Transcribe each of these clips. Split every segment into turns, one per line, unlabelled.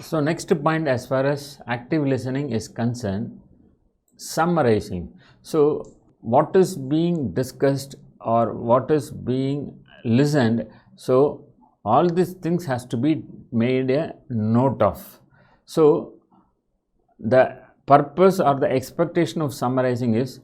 So next point, as far as active listening is concerned, summarizing. So what is being discussed or what is being listened, so all these things has to be made a note of. So the purpose or the expectation of summarizing is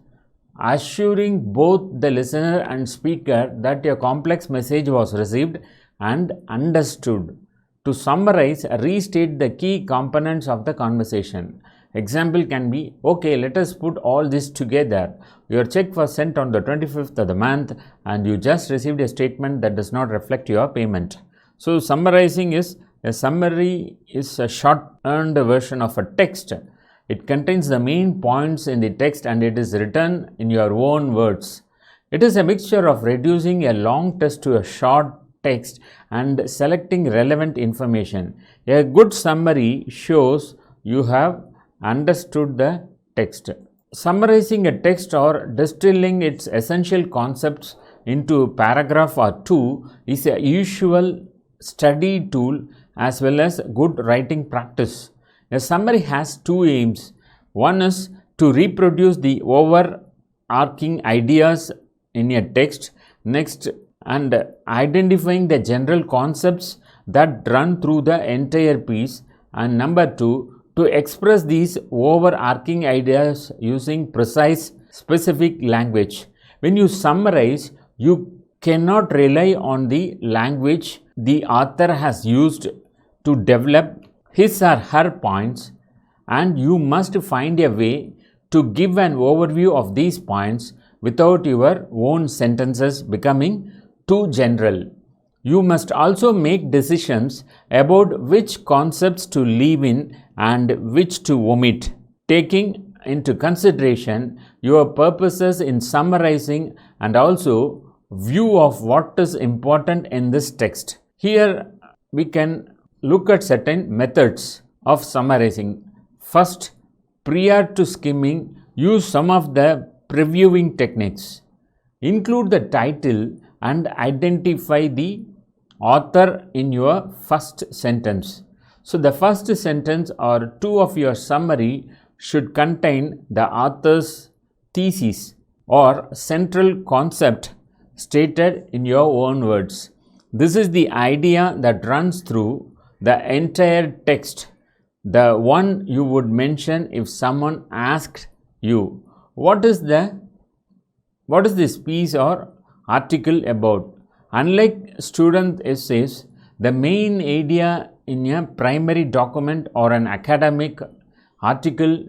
assuring both the listener and speaker that a complex message was received and understood. To summarize, restate the key components of the conversation. Example can be, okay, let us put all this together. Your check was sent on the 25th of the month and you just received a statement that does not reflect your payment. So summarizing is, a summary is a shortened version of a text. It contains the main points in the text and it is written in your own words. It is a mixture of reducing a long text to a short text and selecting relevant information. A good summary shows you have understood the text. Summarizing a text or distilling its essential concepts into a paragraph or two is a usual study tool as well as good writing practice. A summary has two aims. One is to reproduce the overarching ideas in a text. Next, and identifying the general concepts that run through the entire piece. And number two, to express these overarching ideas using precise, specific language. When you summarize, you cannot rely on the language the author has used to develop his or her points, and you must find a way to give an overview of these points without your own sentences becoming too general. You must also make decisions about which concepts to leave in and which to omit, taking into consideration your purposes in summarizing and also view of what is important in this text. Here we can look at certain methods of summarizing. First, prior to skimming, use some of the previewing techniques. Include the title and identify the author in your first sentence. So the first sentence or two of your summary should contain the author's thesis or central concept stated in your own words. This is the idea that runs through the entire text, the one you would mention if someone asked you, what is this piece or article about? Unlike student essays, the main idea in a primary document or an academic article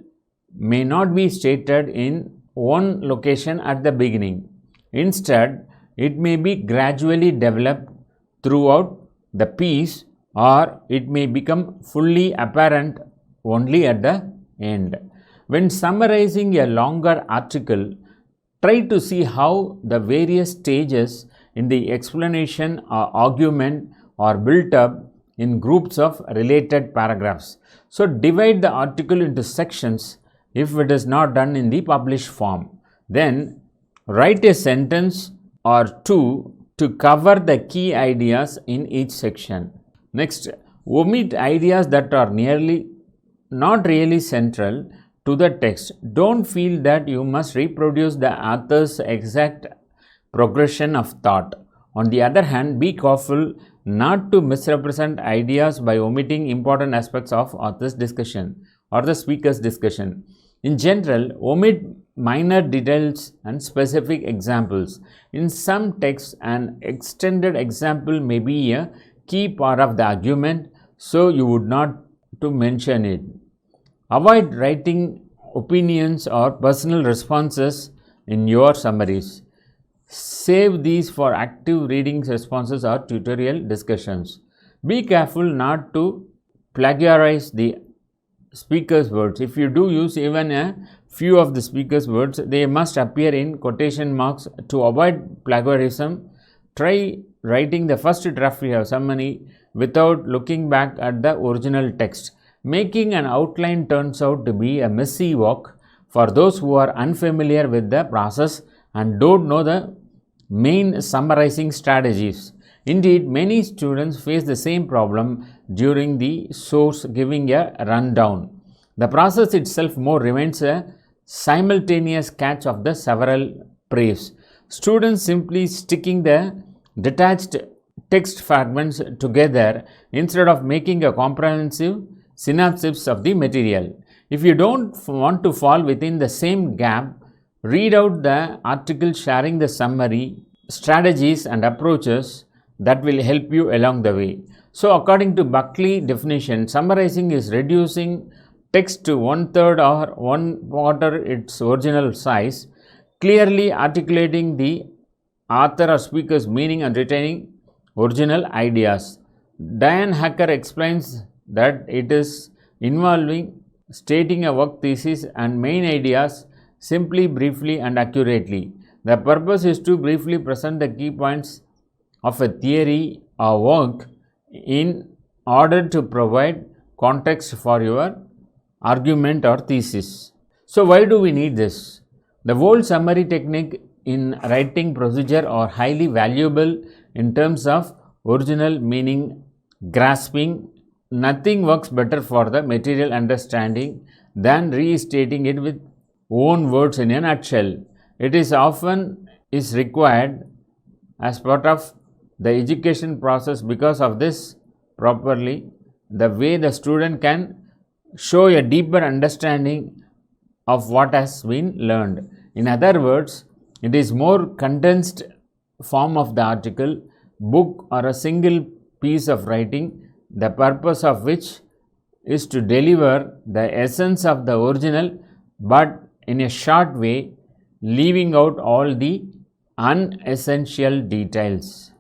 may not be stated in one location at the beginning. Instead, it may be gradually developed throughout the piece, or it may become fully apparent only at the end. When summarizing a longer article, try to see how the various stages in the explanation or argument are built up in groups of related paragraphs. So divide the article into sections if it is not done in the published form. Then write a sentence or two to cover the key ideas in each section. Next, omit ideas that are not really central to the text. Don't feel that you must reproduce the author's exact progression of thought. On the other hand, be careful not to misrepresent ideas by omitting important aspects of author's discussion or the speaker's discussion. In general, omit minor details and specific examples. In some texts, an extended example may be a key part of the argument, so you would not to mention it. Avoid writing opinions or personal responses in your summaries. Save these for active reading responses or tutorial discussions. Be careful not to plagiarize the speaker's words. If you do use even a few of the speaker's words, they must appear in quotation marks. To avoid plagiarism, try writing the first draft of your summary without looking back at the original text. Making an outline turns out to be a messy work for those who are unfamiliar with the process and don't know the main summarizing strategies. Indeed, many students face the same problem during the source giving a rundown. The process itself more remains a simultaneous catch of the several briefs. Students simply sticking the detached text fragments together instead of making a comprehensive synopsis of the material. If you don't want to fall within the same gap, read out the article sharing the summary, strategies and approaches that will help you along the way. So according to Buckley definition, summarizing is reducing text to 1/3 or 1/4 its original size, clearly articulating the author or speaker's meaning and retaining original ideas. Diane Hacker explains that it is involving stating a work thesis and main ideas simply, briefly and accurately. The purpose is to briefly present the key points of a theory or work in order to provide context for your argument or thesis. So why do we need this? The whole summary technique in writing procedure are highly valuable in terms of original meaning grasping. Nothing works better for the material understanding than restating it with own words in a nutshell. It is often is required as part of the education process. Because of this, properly the way the student can show a deeper understanding of what has been learned. In other words, it is more condensed form of the article, book or a single piece of writing, the purpose of which is to deliver the essence of the original but in a short way, leaving out all the unessential details.